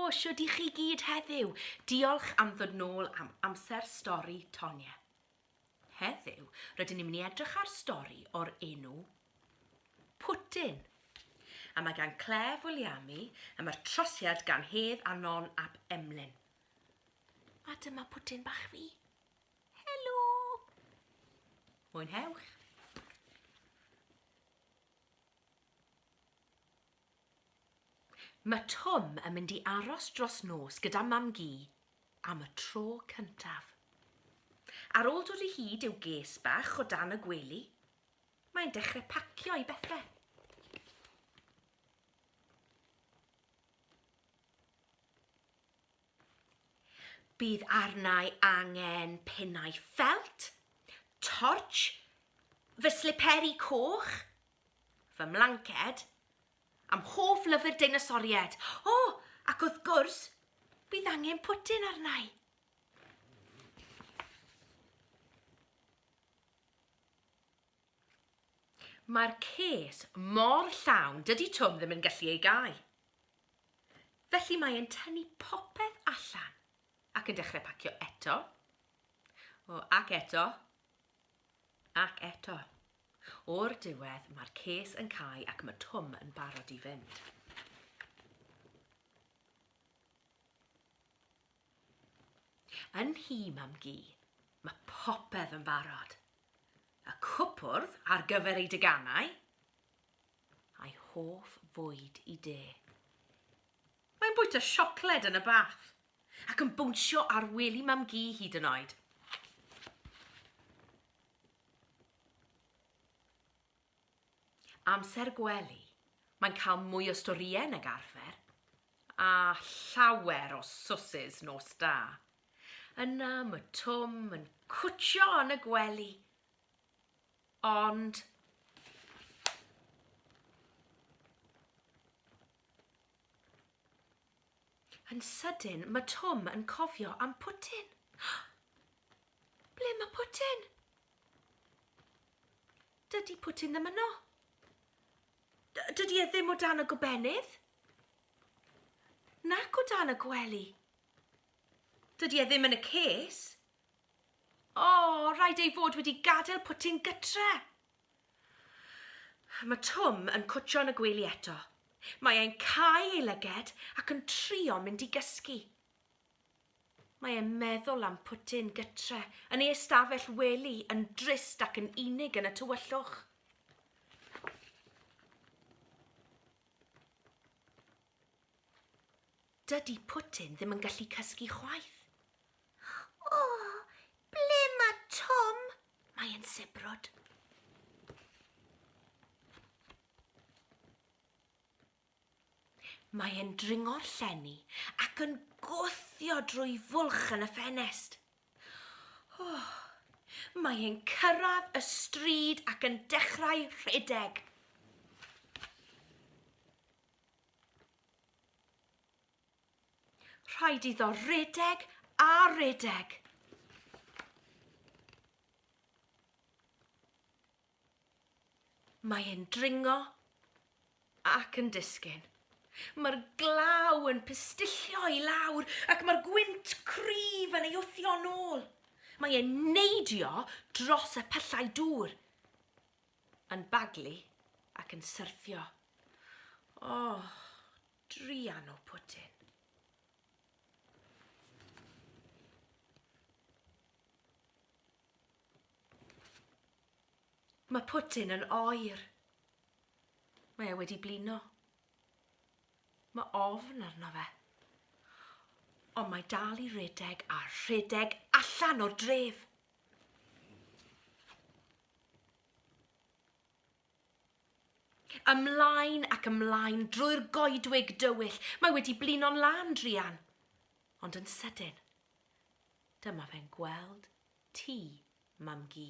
Shwd I chi gyd heddiw. Diolch am ddod nôl am Amser Stori Tonya. Heddiw, rydyn ni'n mynd I edrych ar stori o'r enw Pwtyn. A mae gan Clef Williami a mae'r trosiad gan Hedd a Non ap Emlyn. A dyma Pwtyn bach fi. Helo! Mwynhewch. Mae Twm yn mynd I aros dros nos gyda Mam-gu am y tro cyntaf. Ar ôl dod I hyd i'w ges bach o dan y gwely, mae'n dechrau pacio I bethau. Bydd arnau angen pennau ffelt, torch, fy sliperi coch, fy mlanced, am hoff lyfr deinosoriaid. O, ac wrth gwrs, bydd angen Pwtyn arnau. Mae'r ces mor llawn dydy Twm ddim yn gallu ei gau. Felly mae'n tynnu popeth allan ac yn dechrau pacio eto, ac eto, ac eto. O'r diwedd mae'r ces yn cau ac mae Twm yn barod I fynd. Yn hi Mam-gu, mae popeth yn barod. Y cwpwrdd ar gyfer ei deganau, a'i hoff fwyd I de. Mae'n bwyta siocled yn y bath ac yn bwnsio ar wely Mam-gu hyd yn oed. Amser gwely, mae'n cael mwy o storïau nag arfer a llawer o swsys nos da. Yna mae Twm yn cwtio yn y gwely. Ond yn sydyn mae Twm yn cofio am Pwtyn. Ble mae Pwtyn? Dydy Pwtyn ddim yno. Dydy ddim o dan y gobenydd. Nac o dan y gwely. Dydy ddim yn y ces. O, rhaid ei fod wedi gadael Pwtyn gytre. Mae Twm yn cwtio yn y gwely eto. Mae e'n cau ei lyged ac yn trio mynd I gysgu. Mae e'n meddwl am Pwtyn gytre yn ei ystafell wely yn drist ac yn unig yn y tywyllwch. Dydy Pwtyn ddim yn gallu cysgu chwaith. O, ble mae Twm? Mae'n sibrwd. Mae'n dringo'r llenni ac yn gwthio drwy fwlch yn y ffenest. Mae'n cyrraedd y stryd ac yn dechrau rhedeg. Rhaid iddo redeg a redeg. Mae'n dringo ac yn disgyn. Mae'r glaw yn pistillio I lawr ac mae'r gwynt cryf yn ei wthio nôl. Mae'n neidio dros y pyllau dŵr, yn baglu ac yn syrthio. O, druan o Pwtyn. Mae Pwtyn yn oer. Mae wedi blino. Mae ofn arno fe. Ond mae dal I redeg a rhedeg allan o'r dref. Ymlaen ac ymlaen drwy'r goedwig dywyll. Mae wedi blino'n lan druan. Ond yn sydyn, dyma fe'n gweld tŷ Mam-gu.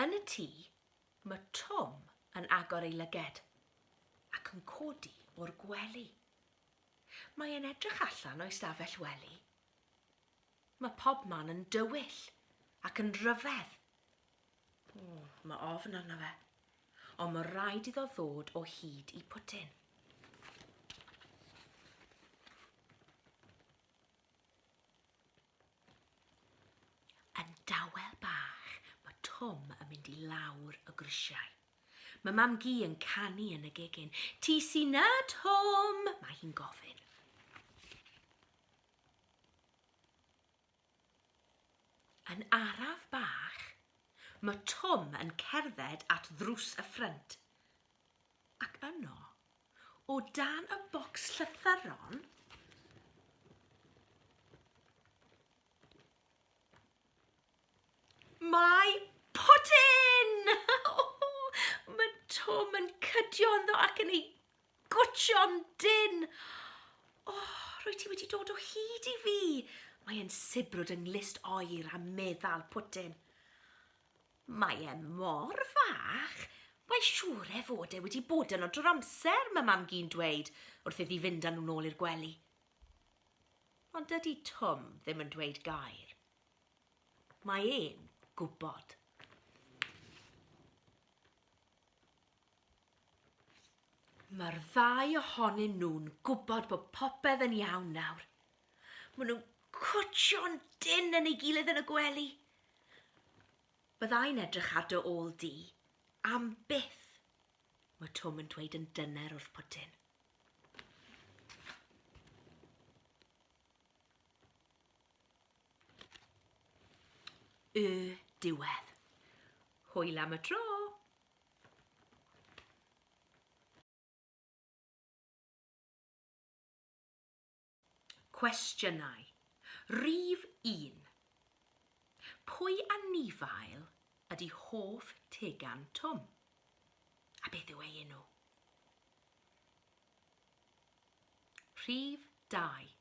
Yn y tŷ, mae Twm yn agor ei lyged ac yn codi o'r gwely. Mae e'n edrych allan o'i stafell wely. Mae pobman yn dywyll ac yn ryfedd. Mae ofn arno fe. ond mae rhaid iddo ddod o hyd i Pwtyn. Yn dawel bach, mae Twm yn mynd i lawr y grisiau. Mae Mam-gu yn canu yn y gegin. Ti sy'n na, Twm? Mae hi'n gofyn. Yn araf bach, mae Twm yn cerdded at ddrws y ffrynt. Ac yno, o dan y bocs llythyron, mae Pwtyn! Mae Twm yn cydio ynddo ac yn ei gwtsio'n dyn. Rwy ti wedi dod o hyd i fi. Mae e'n sibrwd yng nghlist oer a meddal Pwtyn. Mae e mor fach, mae siŵr e fod e wedi bod yno drwy'r amser, mae Mam-gu'n dweud, wrth iddi fynd â nhw nôl i'r gwely. Ond dydy Twm ddim yn dweud gair. Mae e'n gwybod. Mae'r ddau ohonyn nhw'n gwybod bod popeth yn iawn nawr. Maen nhw'n cwtsio'n dyn yn ei gilydd yn y gwely. Byddai'n edrych ar dy ôl di, am byth, mae Twm yn dweud yn dyner wrth Pwtyn. Diwedd. Hwyl am y tro. Cwestiynau. Rhif 1. Pwy anifail ydy hoff tegan Twm? A beth yw ei enw? Rhif 2.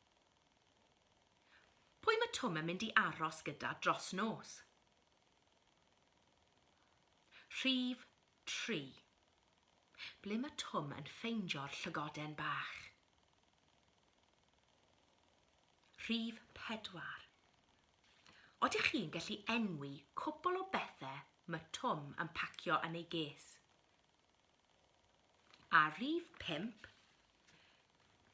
Pwy mae Twm yn mynd i aros gyda dros nos? Rhif 3. Ble mae Twm yn ffeindio'r llygoden bach? Rhif 4. Odych chi'n gallu enwi cwbl o bethau mae Twm yn pacio yn ei ges? A rhif 5.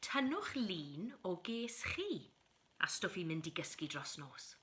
Tynnwch lun o ges chi a stwff i mynd i gysgu dros nos.